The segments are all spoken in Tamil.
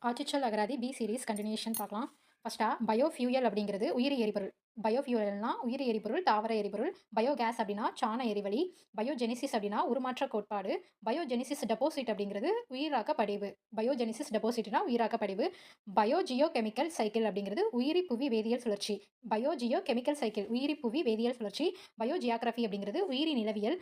ஆர்டிஃபிஷியல் அகராதி பி சீரிஸ் கண்டினியூஷன் பார்க்கலாம். ஃபர்ஸ்ட்டா பயோஃபியூயல் அப்படிங்கிறது உயிரி எரிபொருள். பயோஃபியூயல்னா உயிரி எரிபொருள், தாவர எரிபொருள். பயோகேஸ் அப்படின்னா சாண எரிவளி. பயோஜெனிசிஸ் அப்படின்னா உருமாற்ற கோட்பாடு. பயோஜெனிசிஸ் டெபாசிட் அப்படிங்கிறது உயிராக்க படிவு. பயோஜெனிசிஸ் டெபாசிட்னா உயிராக்க படிவு. பயோஜியோ கெமிக்கல் சைக்கிள் அப்படிங்கிறது உயிரி புவி வேதியியல் சுழற்சி. பயோஜியோ கெமிக்கல் சைக்கிள் உயிரி புவி வேதியியல் சுழற்சி. பயோஜியாகிரபி அப்படிங்கிறது உயிரி நிலவியல்.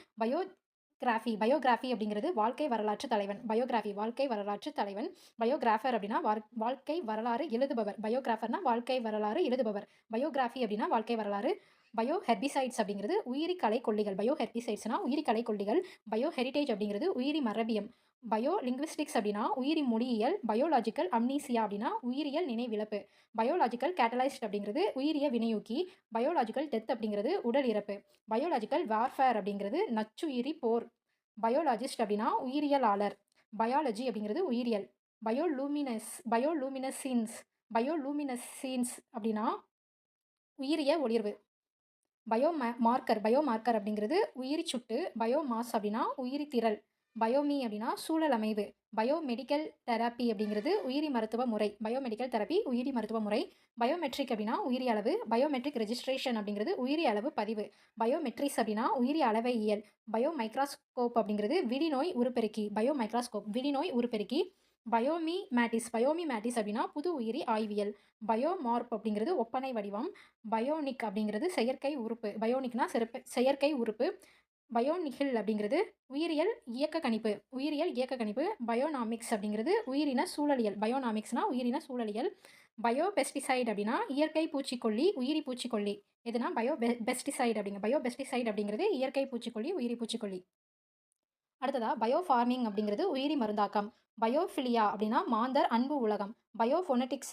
பயோகிராஃபி அப்படிங்கிறது வாழ்க்கை வரலாற்று தலைவன். பயோகிராஃபி வாழ்க்கை வரலாற்று தலைவன். பயோகிராஃபர் அப்படின்னா வாழ்க்கை வரலாறு எழுதுபவர். பயோகிராஃபர்னா வாழ்க்கை வரலாறு எழுதுபவர். பயோகிராஃபி அப்படின்னா வாழ்க்கை வரலாறு. பயோ ஹெர்பிசைட்ஸ் அப்படிங்கிறது உயிரி கலை கொல்லிகள். பயோ ஹெர்பிசைட்ஸ்னா உயிரி கலை கொல்லிகள். பயோ ஹெரிடேஜ் அப்படிங்கிறது உயிரி மரபியம். பயோ லிங்குவிஸ்டிக்ஸ் அப்படின்னா உயிரி மொழியியல். பயோலாஜிக்கல் அம்னீசியா அப்படின்னா உயிரியல் நினைவிழப்பு. பயோலாஜிக்கல் கேட்டலைஸ்ட் அப்படிங்கிறது உயிரிய வினையூக்கி. பயோலாஜிக்கல் டெத் அப்படிங்கிறது உடல் இறப்பு. பயோலாஜிக்கல் வார்ஃபேர் அப்படிங்கிறது நச்சுயிரி போர். பயோலாஜிஸ்ட் அப்படின்னா உயிரியலாளர். பயாலஜி அப்படிங்கிறது உயிரியல். பயோலூமினசீன்ஸ் அப்படின்னா உயிரிய ஒளிர்வு. பயோமார்க்கர் அப்படிங்கிறது உயிரி சுட்டு. பயோமாஸ் அப்படின்னா உயிரி திரள். பயோமி அப்படின்னா சூழல் அமைவு. பயோமெடிக்கல் தெரப்பி அப்படிங்கிறது உயிரி மருத்துவ முறை. பயோமெடிக்கல் தெரப்பி உயிரி மருத்துவ முறை. பயோமெட்ரிக் அப்படின்னா உயிரி அளவு. பயோமெட்ரிக் ரெஜிஸ்ட்ரேஷன் அப்படிங்கிறது உயிரி அளவு பதிவு. பயோமெட்ரிஸ் அப்படின்னா உயிரி அளவையியல். பயோமைக்ராஸ்கோப் அப்படிங்கிறது விழிநோய் உருப்பெருக்கி. விழிநோய் உருப்பெருக்கி. பயோமி மேட்டிஸ் அப்படின்னா புது உயிரி ஆய்வியல். பயோமார்ப் அப்படிங்கிறது ஒப்பனை வடிவம். பயோனிக் அப்படிங்கிறது செயற்கை உறுப்பு. பயோனிக்னா செயற்கை உறுப்பு. பயோனிகில் அப்படிங்கிறது உயிரியல் இயக்க கணிப்பு. பயோனாமிக்ஸ் அப்படிங்கிறது உயிரின சூழலியல். பயோனாமிக்ஸ்னா உயிரின சூழலியல். பயோபெஸ்டிசைட் அப்படின்னா இயற்கை பூச்சிக்கொல்லி உயிரி பூச்சிக்கொல்லி. எதுனா பயோபெஸ்டிசைட் அப்படிங்கிறது இயற்கை பூச்சிக்கொல்லி உயிரி பூச்சிக்கொல்லி. அடுத்ததா பயோஃபார்மிங் அப்படிங்கிறது உயிரி மருந்தாக்கம். பயோஃபிலியா அப்படின்னா மாந்தர் அன்பு உலகம். பயோபோட்டோனிக்ஸ்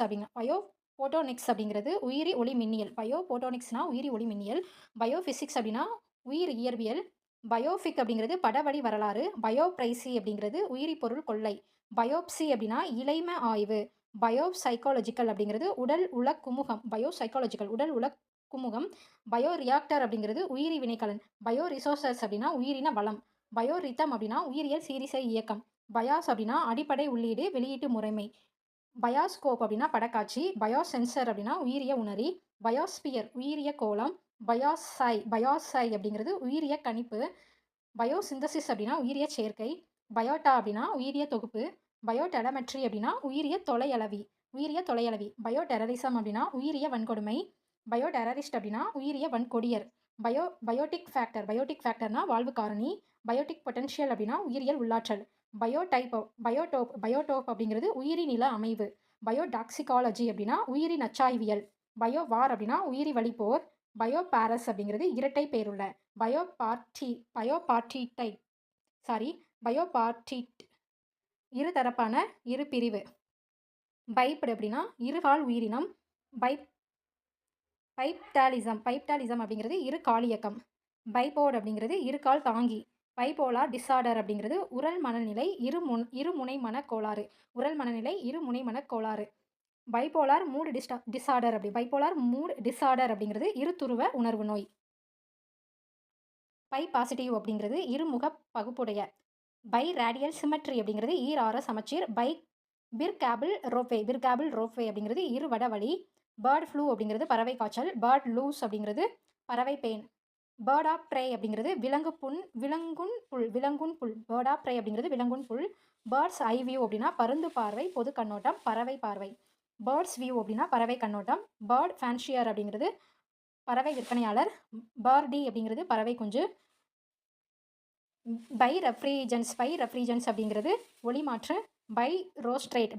அப்படிங்கிறது உயிரி ஒளி மின்னியல். பயோபோட்டோனிக்ஸ்னா உயிரி ஒளி மின்னியல். பயோபிசிக்ஸ் அப்படின்னா உயிர் இயற்பியல். பயோஃபிக் அப்படிங்கிறது படவழி வரலாறு. பயோப்ரைசி அப்படிங்கிறது உயிரி பொருள் கொள்ளை. பயோப்சி அப்படின்னா இலைம ஆய்வு. பயோசைக்காலஜிக்கல் அப்படிங்கிறது உடல் உல குமுகம். உடல் உல குமுகம். பயோரியாக்டர் அப்படிங்கிறது உயிரி வினைக்கலன். பயோரிசோர்சஸ் அப்படின்னா உயிரின வளம். பயோரிதம் அப்படின்னா உயிரியல் சீரிசை இயக்கம். பயாஸ் அப்படின்னா அடிப்படை உள்ளீடு வெளியீட்டு முறைமை. பயாஸ்கோப் அப்படின்னா படக்காட்சி. பயோசென்சர் அப்படின்னா உயிரிய உணரி. பயோஸ்பியர் உயிரிய கோளம். பயாசை அப்படிங்கிறது உயிரிய கணிப்பு. பயோசிந்தசிஸ் அப்படின்னா உயிரிய சேர்க்கை. பயோட்டா அப்படின்னா உயிரிய தொகுப்பு. பயோடெலமெட்ரி அப்படின்னா உயிரிய தொலையளவி. பயோடெரரிசம் அப்படின்னா உயிரிய வன்கொடுமை. பயோடெரரிஸ்ட் அப்படின்னா உயிரிய வன்கொடியர். பயோட்டிக் ஃபேக்டர்னா வாழ்வு காரணி. பயோட்டிக் பொட்டன்ஷியல் அப்படின்னா உயிரியல் உள்ளாற்றல். பயோடோப் அப்படிங்கிறது உயிரி நில அமைவு. பயோடாக்சிகாலஜி அப்படின்னா உயிரி நச்சாய்வியல். பயோவார் அப்படின்னா உயிரி வழிப்போர். பயோபாரஸ் அப்படிங்கிறது இரட்டை பேருள்ள. பயோபார்ட்டிட் இருதரப்பான இரு பிரிவு. பைப்டு அப்படின்னா இருகால் உயிரினம். பைப்டாலிசம் அப்படிங்கிறது இரு காலியக்கம். பைபோட் அப்படிங்கிறது இரு கால் தாங்கி. பைபோலார் டிஸார்டர் அப்படிங்கிறது உரல் மனநிலை இருமுனை மனக்கோளாறு. பைபோலார் மூட் டிஸார்டர் அப்படிங்கிறது இருதுருவ உணர்வு நோய். பை பாசிட்டிவ் அப்படிங்கிறது இருமுக பகுப்புடைய. பை ரேடியல் சிமெட்ரி அப்படிங்கிறது ஈரார சமச்சீர். பிர்காபிள் ரோப்வே அப்படிங்கிறது இரு வடவழி. பேர்ட் ஃப்ளூ அப்படிங்கிறது பறவை காய்ச்சல். பேர்ட் லூஸ் அப்படிங்கிறது பறவை பெயின். பேர்ட் ஆஃப் ப்ரே அப்படிங்கிறது விலங்குன் புல். பேர்ட் ஆஃப் ப்ரே அப்படிங்கிறது விலங்குன் புல். பேர்ட்ஸ் ஐ வியூ அப்படின்னா பருந்து பார்வை பொது கண்ணோட்டம் பறவை பார்வை. பேர்ட்ஸ் வியூ அப்படின்னா பறவை கண்ணோட்டம். பேர்ட் ஃபேன்ஷியர் அப்படிங்கிறது பறவை விற்பனையாளர். பேர்டி அப்படிங்கிறது பறவை குஞ்சு. பை ரெஃப்ரிஜன்ஸ் அப்படிங்கிறது ஒளிமாற்று. பை ரோஸ்ட்ரேட்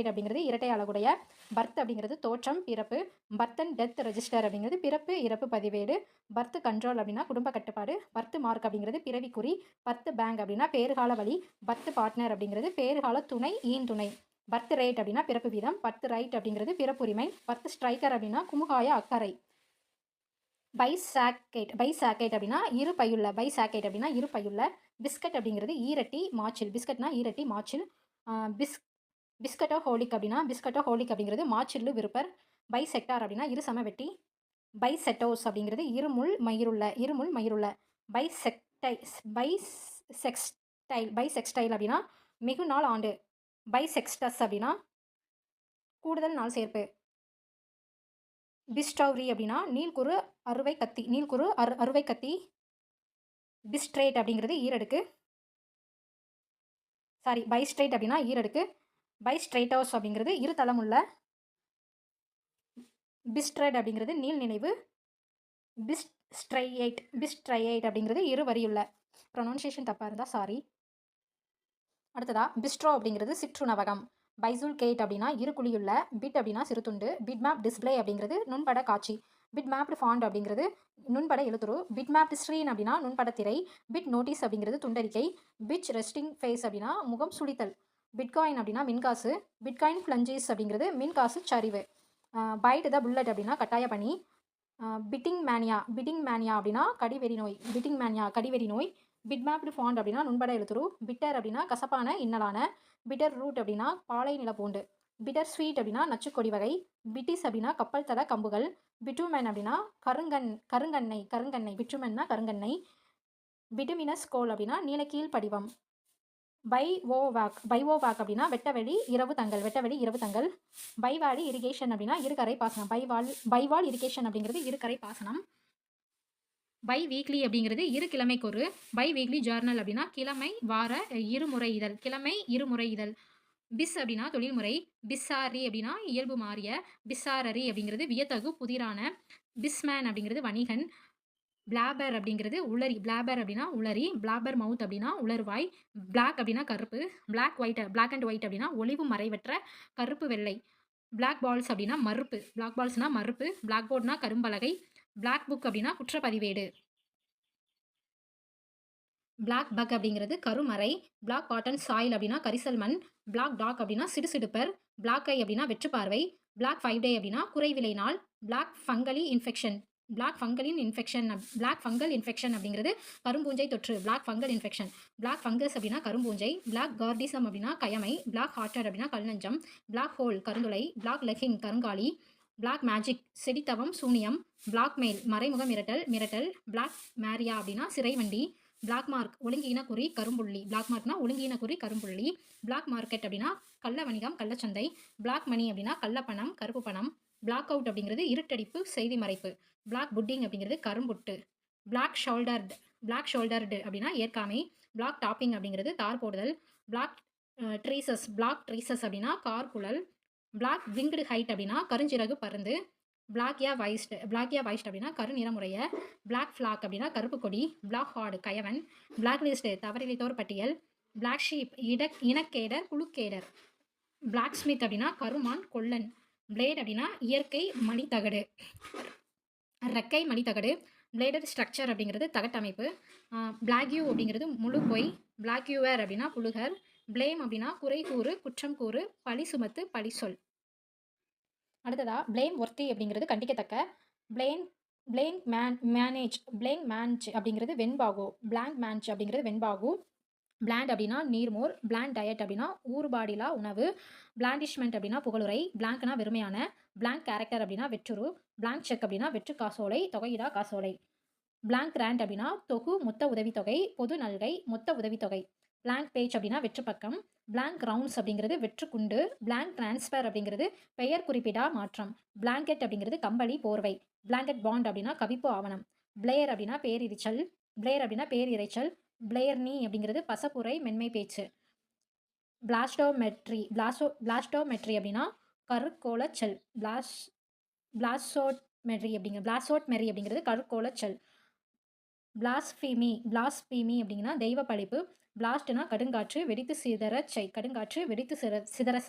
அப்படிங்கிறது இரட்டை அலகுடைய. பர்த் அப்படிங்கிறது தோற்றம் பிறப்பு. பர்த் அண்ட் டெத் ரெஜிஸ்டர் அப்படிங்கிறது பிறப்பு இறப்பு பதிவேடு. பர்த் கண்ட்ரோல் அப்படின்னா குடும்ப கட்டுப்பாடு. பர்த் மார்க் அப்படிங்கிறது பிறவிக்குறி. பர்த் பேங்க் அப்படின்னா பேறுகால வழி. பர்த் பார்ட்னர் அப்படிங்கிறது பேறுகால துணை ஈந்துணை. பர்த் ரேட் அப்படின்னா பிறப்பு வீதம். பர்த் ரைட் அப்படிங்கிறது பிறப்புரிமை. பர்த் ஸ்ட்ரைக்கர் அப்படின்னா குமுகாய அக்கறை. பைசாக்கேட் அப்படின்னா இரு பையுள்ள. பிஸ்கட் அப்படிங்கிறது ஈரட்டி மாச்சில். பிஸ்கட்டோஹோலிக் அப்படிங்கிறது மாச்சில்லு விருப்பர். பைசெக்டார் அப்படின்னா இரு சமவெட்டி. பைசெட்டோஸ் அப்படிங்கிறது இருமுள் மயிருள்ள. பைசெக்ஸ்டைல் அப்படின்னா மிகு நாள் ஆண்டு. பைசெக்ஸ்டஸ் அப்படின்னா கூடுதல் நாள் சேர்ப்பு. பிஸ்டௌரி அப்படின்னா நீள்குறு அறுவை கத்தி. நீள்குறு அறுவை கத்தி. பிஸ்ட்ரேட் அப்படிங்கிறது ஈரடுக்கு. பைஸ்ட்ரேட் அப்படின்னா ஈரடுக்கு. பைஸ்ட்ரேட்டோஸ் அப்படிங்கிறது இரு தளமுள்ள. பிஸ்ட்ரேட் அப்படிங்கிறது நீள் நினைவு. பிஸ்ட்ரையேட் அப்படிங்கிறது இரு வரியுள்ள. ப்ரொனவுன்சியேஷன் தப்பாக இருந்தால் சாரி. அடுத்ததா பிஸ்ட்ரோ அப்படிங்கிறது சிற்றுணவகம். பைசூல் கேட் அப்படின்னா இரு குழியுள்ள. பிட் அப்படின்னா சிறுதுண்டு. பிட் மேப் டிஸ்பிளே அப்படிங்கிறது நுண்பட காட்சி. பிட் மேப்டு ஃபாண்ட் அப்படிங்கிறது நுண்பட எழுத்துரு. பிட் மேப்டு ஸ்க்ரீன் அப்படின்னா நுண்பட திரை. பிட் நோட்டீஸ் அப்படிங்கிறது துண்டறிக்கை. பிட்ச் ரெஸ்டிங் ஃபேஸ் அப்படின்னா முகம் சுழித்தல். பிட்காயின் அப்படின்னா மின்காசு. பிட்காயின் ஃப்ளஞ்சீஸ் அப்படிங்கிறது மின்காசு சரிவு. பைட் த புல்லட் அப்படின்னா கட்டாய பணி. பிட்டிங் மேனியா அப்படின்னா கடிவெறி நோய். கடிவெறி நோய். பிட்மேப்டு ஃபாண்ட் அப்படின்னா நுண்பட எழுத்துரு. பிட்டர் அப்படின்னா கசப்பான இன்னலான. பிட்டர் ரூட் அப்படின்னா பாலை நிலப்பூண்டு. பிட்டர் ஸ்வீட் அப்படின்னா நச்சுக்கொடி வகை. பிட்டிஸ் அப்படின்னா கப்பல் தள கம்புகள். பிட்டுமென் அப்படின்னா கருங்கெண்ணெய். பிட்டுமென்னா கருங்கெண்ணெய். பிட்டுமினஸ் கோல் அப்படின்னா நீலக்கீழ் படிவம். பைவோவாக் அப்படின்னா வெட்டவெளி இரவு தங்கல். பைவாலி இரிகேஷன் அப்படின்னா இருகரை பாசனம். பைவால் இரிகேஷன் அப்படிங்கிறது இருகரை பாசனம். பை வீக்லி அப்படிங்கிறது இரு கிழமைக்கொரு. பை வீக்லி ஜர்னல் அப்படின்னா கிழமை வார இருமுறை இதழ். பிஸ் அப்படின்னா தொழில்முறை. பிஸ்ஸாரி அப்படின்னா இயல்பு மாறிய. பிஸ்ஸாரரி அப்படிங்கிறது வியத்தகு புதிரான. பிஸ்மேன் அப்படிங்கிறது வணிகன். பிளாபர் அப்படிங்கிறது உளறி. பிளாபர் அப்படின்னா உளறி. பிளாபர் மவுத் அப்படின்னா உளறுவாய். பிளாக் அப்படின்னா கருப்பு. பிளாக் அண்ட் ஒயிட் அப்படின்னா ஒளிவு மறைவற்ற கருப்பு வெள்ளை. பிளாக் பால்ஸ் அப்படின்னா மறுப்பு. பிளாக் பால்ஸ்னா மறுப்பு. பிளாக் போர்ட்னா கரும்பலகை. பிளாக் புக் அப்படின்னா குற்றப்பதிவேடு. பிளாக் பக் அப்படிங்கிறது கருமறை. பிளாக் காட்டன் சாயில் அப்படின்னா கரிசல் மண். பிளாக் டாக் அப்படின்னா சிடுசிடுப்பர். பிளாக் ஐ அப்படின்னா வெற்றுப்பார்வை. பிளாக் 5 டே அப்படின்னா குறைவிலை நாள். பிளாக் ஃபங்கல் இன்ஃபெக்ஷன் அப்படிங்கிறது கரும்பூஞ்சை தொற்று. Black fungal infection. Black fungus அப்படின்னா கரும்பூஞ்சை. பிளாக் கார்டிசம் அப்படின்னா கயமை. பிளாக் ஹார்ட்டட் அப்படின்னா கல்நஞ்சம். பிளாக் ஹோல் கருந்துளை. பிளாக் லெகின் கருங்காலி. பிளாக் மேஜிக் செடித்தவம் சூனியம். பிளாக் மெயில் மறைமுக மிரட்டல். பிளாக் மேரியா அப்படின்னா சிறைவண்டி. பிளாக் மார்க் ஒழுங்கீன குறி கரும்புள்ளி. பிளாக் மார்க்னா ஒழுங்கீன குறி கரும்புள்ளி. பிளாக் மார்க்கெட் அப்படின்னா கள்ள வணிகம் கள்ளச்சந்தை. பிளாக் மணி அப்படின்னா கள்ளப்பணம் கருப்பு பணம். பிளாக் அவுட் அப்படிங்கிறது இருட்டடிப்பு செய்தி மறைப்பு. பிளாக் புட்டிங் அப்படிங்கிறது கரும்புட்டு. பிளாக் ஷோல்டர்டு அப்படின்னா ஏற்காமை. பிளாக் டாப்பிங் அப்படிங்கிறது தார் போடுதல். பிளாக் ட்ரீசஸ் அப்படின்னா கார்குழல். பிளாக் விங்டு ஹைட் அப்படின்னா கருஞ்சிறகு பருந்து. பிளாக்யா வைஸ்ட் அப்படின்னா கருநிறமுறைய. பிளாக் ஃப்ளாக் அப்படின்னா கருப்பு கொடி. பிளாக் ஹார்டு கயவன். பிளாக் லிஸ்ட் தவறிழைத்தோர் பட்டியல். பிளாக் ஷீப் இனக்கேடர் குழுக்கேடர். பிளாக் ஸ்மித் அப்படின்னா கருமான் கொல்லன். பிளேட் அப்படின்னா இயற்கை மணித்தகடு. ரெக்கை மணித்தகடு. பிளேடட் ஸ்ட்ரக்சர் அப்படிங்கிறது தகட்டமைப்பு. பிளாக்யூ அப்படிங்கிறது முழு பொய். பிளாக்யூவர் அப்படின்னா புழுகர். பிளேம் அப்படின்னா குறை கூறு குற்றம் கூறு பழி சுமத்து பழி சொல். அடுத்ததா பிளேம் ஒர்த்தி அப்படிங்கிறது கண்டிக்கத்தக்க. பிளேங்க் மேனேஜ் அப்படிங்கிறது வெண்பாகு. பிளாங்க் மேன்ச் அப்படிங்கிறது வெண்பாகு. பிளாண்ட் அப்படின்னா நீர்மோர். பிளாண்ட் டயட் அப்படின்னா ஊறுபாடிலா உணவு. பிளாண்டிஷ்மெண்ட் அப்படின்னா புகழுரை. பிளாங்க்னா வெறுமையான. பிளாங்க் கேரக்டர் அப்படின்னா வெற்றுரு. பிளாங்க் செக் அப்படின்னா வெற்று காசோலை தொகையிடா காசோலை. பிளாங்க் கிராண்ட் அப்படின்னா தொகு மொத்த உதவித்தொகை பொது நல்கை மொத்த உதவித்தொகை. பிளாங்க் பேஜ் அப்படின்னா வெற்று பக்கம். பிளாங்க் ரவுண்ட்ஸ் அப்படிங்கிறது வெற்று குண்டு. பிளாங்க் டிரான்ஸ்ஃபர் அப்படிங்கிறது பெயர் குறிப்பிடா மாற்றம். பிளாங்கெட் அப்படிங்கிறது கம்பளி போர்வை. பிளாங்கெட் பாண்ட் அப்படின்னா கவிப்பு ஆவணம். பிளேயர் அப்படின்னா பேரிரைச்சல். பிளேயர்னி அப்படிங்கிறது பசப்புரை மென்மை பேச்சு. பிளாஸ்டோமெட்ரி அப்படின்னா கருக்கோளச்சல். பிளாசோட்மெரி அப்படிங்கிறது கருக்கோளச்சல். பிளாஸ்பீமி அப்படிங்கன்னா தெய்வ பழிப்பு. பிளாஸ்ட்னா கடுங்காற்று வெடித்து சிதற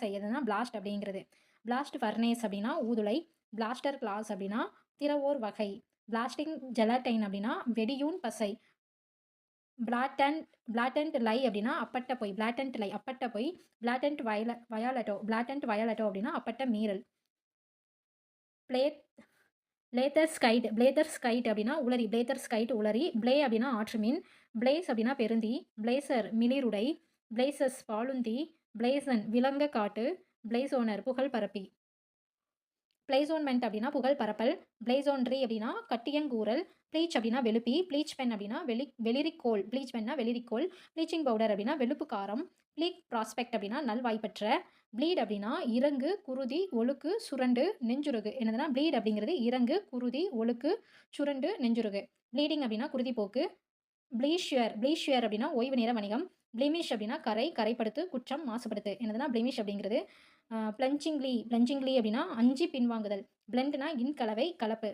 செய்யறதுனா பிளாஸ்ட் அப்படிங்கிறது. பிளாஸ்ட் ஃபர்னேஸ் அப்படின்னா ஊதுலை. பிளாஸ்டர் கிளாஸ் அப்படின்னா திறவோர் வகை. பிளாஸ்டிங் ஜெலடைன் அப்படின்னா வெடியூன் பசை. பிளாட்டன்ட் லை அப்படின்னா அப்பட்ட பொய். பிளாட்டன்ட் வயாலட்டோ அப்படின்னா அப்பட்ட மீறல். பிளேத்தர்ஸ்கைட் அப்படின்னா உளறி. பிளே அப்படின்னா ஆற்றுமீன். பிளேஸ் அப்படின்னா பெருந்தி. பிளேசர் மிளிருடை. பிளேசஸ் பாலுந்தி. பிளேசன் விலங்க காட்டு. பிளேசோனர் புகழ் பரப்பி. பிளேசோன்மெண்ட் அப்படின்னா புகழ் பரப்பல். பிளேசோன்ட்ரி அப்படின்னா கட்டியங்கூறல். ப்ளீச் அப்படின்னா வெளுப்பி. ப்ளீச் பென் அப்படின்னா வெளிரிக்கோள். ப்ளீச்சிங் பவுடர் அப்படின்னா வெளுப்பு காரம். ப்ளீக் ப்ராஸ்பெக்ட் அப்படின்னா நல்வாய்ப்பற்ற. ப்ளீட் அப்படின்னா இறங்கு, குருதி, ஒழுக்கு, சுரண்டு, நெஞ்சுருகு. என்னதுன்னா ப்ளீட் அப்படிங்கிறது இறங்கு, குருதி, ஒழுக்கு, சுரண்டு, நெஞ்சுருகு. ப்ளீடிங் அப்படின்னா குருதிப்போக்கு. ப்ளீஷியர் அப்படின்னா ஓய்வு நேர வணிகம். ப்ளெமிஷ் அப்படின்னா கரை, கரைப்படுத்து, குற்றம், மாசுபடுத்து. என்னதுன்னா ப்ளெமிஷ் அப்படிங்கிறது. பிளஞ்சிங்லி அப்படின்னா அஞ்சி பின்வாங்குதல். பிளெண்ட்னா கலவை, கலப்பு.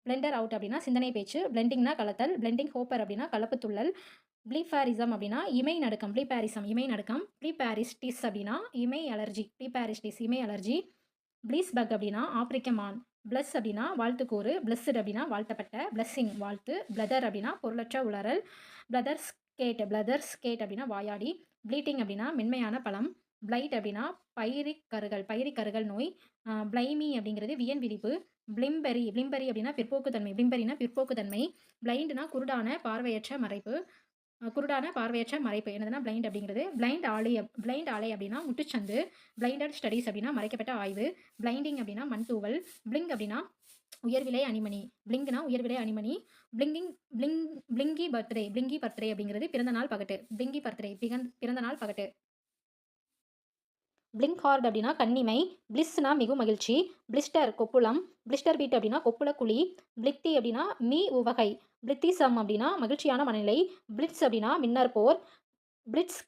பிளெண்டர் அவுட் அப்படின்னா சிந்தனை பேச்சு. பிளெண்டிங்னா கலத்தல். பிளெண்டிங் ஹோப்பர் அப்படின்னா கலப்பு துள்ளல். ப்ளீஃபாரிசம் அப்படின்னா இமை நடுக்கம். ப்ளீபாரிசம் இமை நடுக்கம். ப்ளீபாரிஸ்டிஸ் அப்படின்னா இமை அலர்ஜி. ப்ளீபாரிஸ்டிஸ் இமை அலர்ஜி. ப்ளீஸ் பக் அப்படின்னா ஆப்பிரிக்க மான். பிளஸ் அப்படின்னா வாழ்த்துக்கூறு. பிளஸ்டு அப்படின்னா வாழ்த்தப்பட்ட. பிளஸ்ஸிங் வாழ்த்து. பிளதர் அப்படின்னா பொருளற்ற உளறல். பிளதர் ஸ்கேட் அப்படின்னா வாயாடி. ப்ளீட்டிங் அப்படின்னா மென்மையான பழம். பிளைட் அப்படின்னா பயிரிக்கருகள் நோய். பிளைமி அப்படிங்கிறது வியன் விழிப்பு. பிளிம்பரி அப்படின்னா பிற்போக்குத்தன்மை. பிளிம்பரினா பிற்போக்குத்தன்மை. பிளைண்ட்னா குருடான பார்வையற்ற மறைப்பு. என்னதுன்னா பிளைண்ட் அப்படிங்கிறது. பிளைண்ட் ஆலை அப்படின்னா முட்டுச்சந்து. பிளைண்டட் ஸ்டடீஸ் அப்படின்னா மறைக்கப்பட்ட ஆய்வு. பிளைண்டிங் அப்படின்னா மண் தூவல். பிளிங் அப்படின்னா உயர்விலை அணிமணி. பிளிங்க்னா உயர்விலை அணிமணி. பிளிங்கி பர்த்டே அப்படிங்கிறது பிறந்தநாள் பகட்டு. பிளிங்கி பர்த்டே பிறந்தநாள் பகட்டு. பிளிங்க் ஹார்ட் அப்படின்னா கண்ணிமை. பிளிஸ்னா மிகு மகிழ்ச்சி. பிளிஸ்டர் கொப்புளம். பிளிஸ்டர் பீட் அப்படின்னா கொப்புள குழி. பிளித்தி அப்படின்னா உவகை. பிளித்திசம் அப்படின்னா மகிழ்ச்சியான மனநிலை. பிளிட்ஸ் அப்படின்னா மின்னர் போர். பிளிட்ஸ்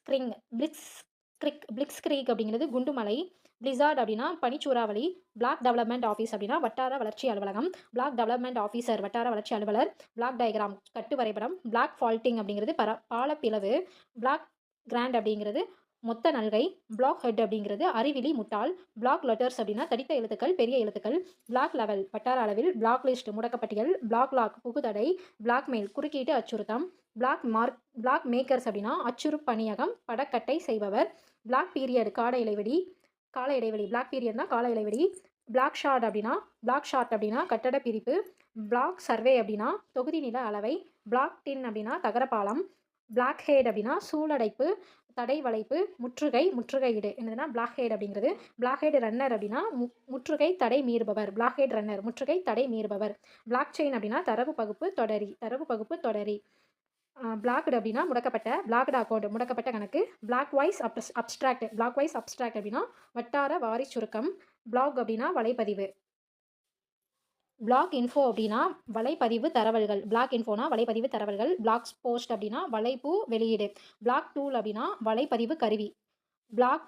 கிரீக் அப்படிங்கிறது குண்டுமலை. பிளிசார்ட் அப்படின்னா பனிச்சூறாவளி. பிளாக் டெவலப்மெண்ட் ஆஃபீஸ் அப்படின்னா வட்டார வளர்ச்சி அலுவலகம். பிளாக் டெவலப்மெண்ட் ஆஃபீஸர் வட்டார வளர்ச்சி அலுவலர். பிளாக் டயக்ராம் கட்டு வரைபடம். பிளாக் ஃபால்ட்டிங் அப்படிங்கிறது பாலப்பிளவு. பிளாக் கிராண்ட் அப்படிங்கிறது மொத்த நல்கை. பிளாக் ஹெட் அப்படிங்கிறது அறிவிலி முட்டாள். பிளாக் லெட்டர்ஸ் அப்படின்னா தடித்த எழுத்துக்கள், பெரிய எழுத்துக்கள். பிளாக் லெவல் வட்டார அளவில். பிளாக் லிஸ்ட் முடக்கப்பட்டியல். பிளாக் லாக் புகுதடை. பிளாக்மெயில் குறுக்கீட்டு அச்சுறுத்தம். பிளாக் மேக்கர்ஸ் அப்படின்னா அச்சுறுப்பணியகம் படக்கட்டை செய்பவர். பிளாக் பீரியட் கால இடைவெளி. பிளாக் பீரியட்னா கால இடைவெளி. பிளாக் ஷார்ட் அப்படின்னா கட்டட பிரிப்பு. பிளாக் சர்வே அப்படின்னா தொகுதி நில அளவை. பிளாக் டின் அப்படின்னா தகரப்பாலம். பிளாக் ஹேட் அப்படின்னா சூழடைப்பு, தடை வளைப்பு, முற்றுகையிடு. என்னதுன்னா பிளாக் ஹேட் அப்படிங்கிறது. பிளாக் ஹேட் ரன்னர் அப்படின்னா முற்றுகை தடை மீறுபவர். பிளாக் ஹேட் ரன்னர் முற்றுகை தடை மீறுபவர். பிளாக் செயின் அப்படின்னா தரவு பகுப்பு தொடரி. பிளாக்டு அப்படின்னா முடக்கப்பட்ட. பிளாக்டு அக்கௌண்ட் முடக்கப்பட்ட கணக்கு. பிளாக் வாய்ஸ் அப்ஸ்ட்ராக்ட் அப்படின்னா வட்டார வாரி சுருக்கம். பிளாக் அப்படின்னா வலைப்பதிவு. பிளாக் இன்ஃபோ அப்படின்னா வலைப்பதிவு தரவல்கள். பிளாக் இன்ஃபோனா வலைப்பதிவு தரவல்கள். பிளாக் போஸ்ட் அப்படின்னா வலைப்பு வெளியீடு. பிளாக் டூல் அப்படின்னா வலைப்பதிவு கருவி. பிளாக்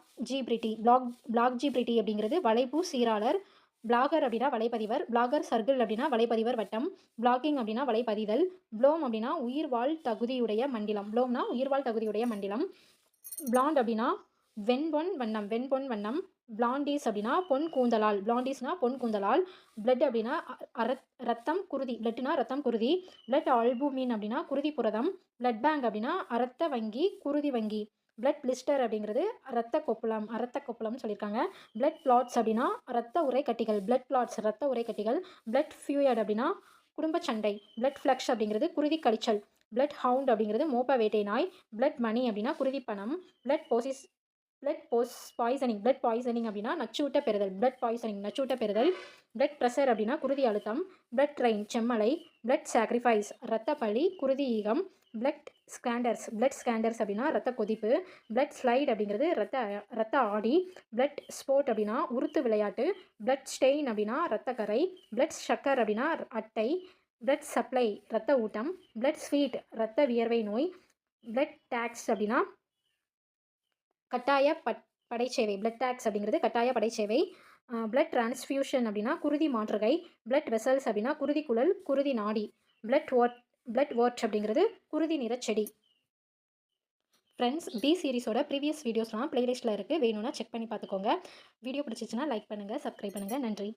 ஜிபிரிட்டி அப்படிங்கிறது வலைப்பு சீராளர். பிளாகர் அப்படின்னா வலைப்பதிவர். பிளாகர் சர்க்கிள் அப்படின்னா வலைப்பதிவர் வட்டம். பிளாகிங் அப்படின்னா வலைப்பதிதல். ப்ளோம் அப்படின்னா உயிர்வாழ் தகுதியுடைய மண்டிலம். பிளாண்ட் அப்படின்னா வெண்பொன் வண்ணம். பிளாண்டீஸ் அப்படின்னா பொன் கூந்தலால். பிளட் அப்படின்னா ரத்தம் குருதி. பிளட் ஆல்புமின் அப்படின்னா குருதி புரதம். பிளட் பேங்க் அப்படின்னா இரத்த வங்கி, குருதி வங்கி. பிளட் பிளிஸ்டர் அப்படிங்கிறது இரத்த கொப்பளம் சொல்லியிருக்காங்க. பிளட் பிளாட்ஸ் அப்படின்னா இரத்த உரைக்கட்டிகள். பிளட் ஃபியூயட் அப்படின்னா குடும்ப சண்டை. பிளட் ஃப்ளக்ஸ் அப்படிங்கிறது குருதி கழிச்சல். பிளட் ஹவுண்ட் அப்படிங்கிறது மோப்ப வேட்டை நாய். பிளட் மணி அப்படின்னா குருதி பணம். பிளட் பாய்சனிங் அப்படின்னா நச்சூட்ட பெறுதல். பிளட் ப்ரெஷர் அப்படின்னா குருதி அழுத்தம். பிளட் ட்ரெயின் செம்மலை. பிளட் சாக்ரிஃபைஸ் இரத்த பலி, குருதி ஈகம். பிளட் ஸ்கேண்டர்ஸ் அப்படின்னா இரத்த கொதிப்பு. பிளட் ஸ்லைட் அப்படிங்கிறது இரத்த ஆடி. பிளட் ஸ்போர்ட் அப்படின்னா உருத்து விளையாட்டு. பிளட் ஸ்டெயின் அப்படின்னா இரத்த கரை. பிளட் ஷக்கர் அப்படின்னா அட்டை. பிளட் சப்ளை இரத்த ஊட்டம். பிளட் ஸ்வீட் இரத்த வியர்வை நோய். பிளட் டாக்ஸ் அப்படின்னா கட்டாய படைச்சேவை. பிளட் டாக்ஸ் அப்படிங்கிறது கட்டாய படைச்சேவை. பிளட் டிரான்ஸ்ஃபியூஷன் அப்படின்னா குருதி மாற்றுகை. பிளட் வெசல்ஸ் அப்படின்னா குருதி குழல், குருதி நாடி. பிளட் வாட் அப்படிங்கிறது குருதி நிறச்செடி. ஃப்ரெண்ட்ஸ், பி சீரிஸோட ப்ரீவியஸ் வீடியோஸ்லாம் பிளேலிஸ்ட்டில் இருக்குது. வேணும்னா செக் பண்ணி பார்த்துக்கோங்க. வீடியோ பிடிச்சிச்சுன்னா லைக் பண்ணுங்கள், சப்ஸ்கிரைப் பண்ணுங்கள். நன்றி.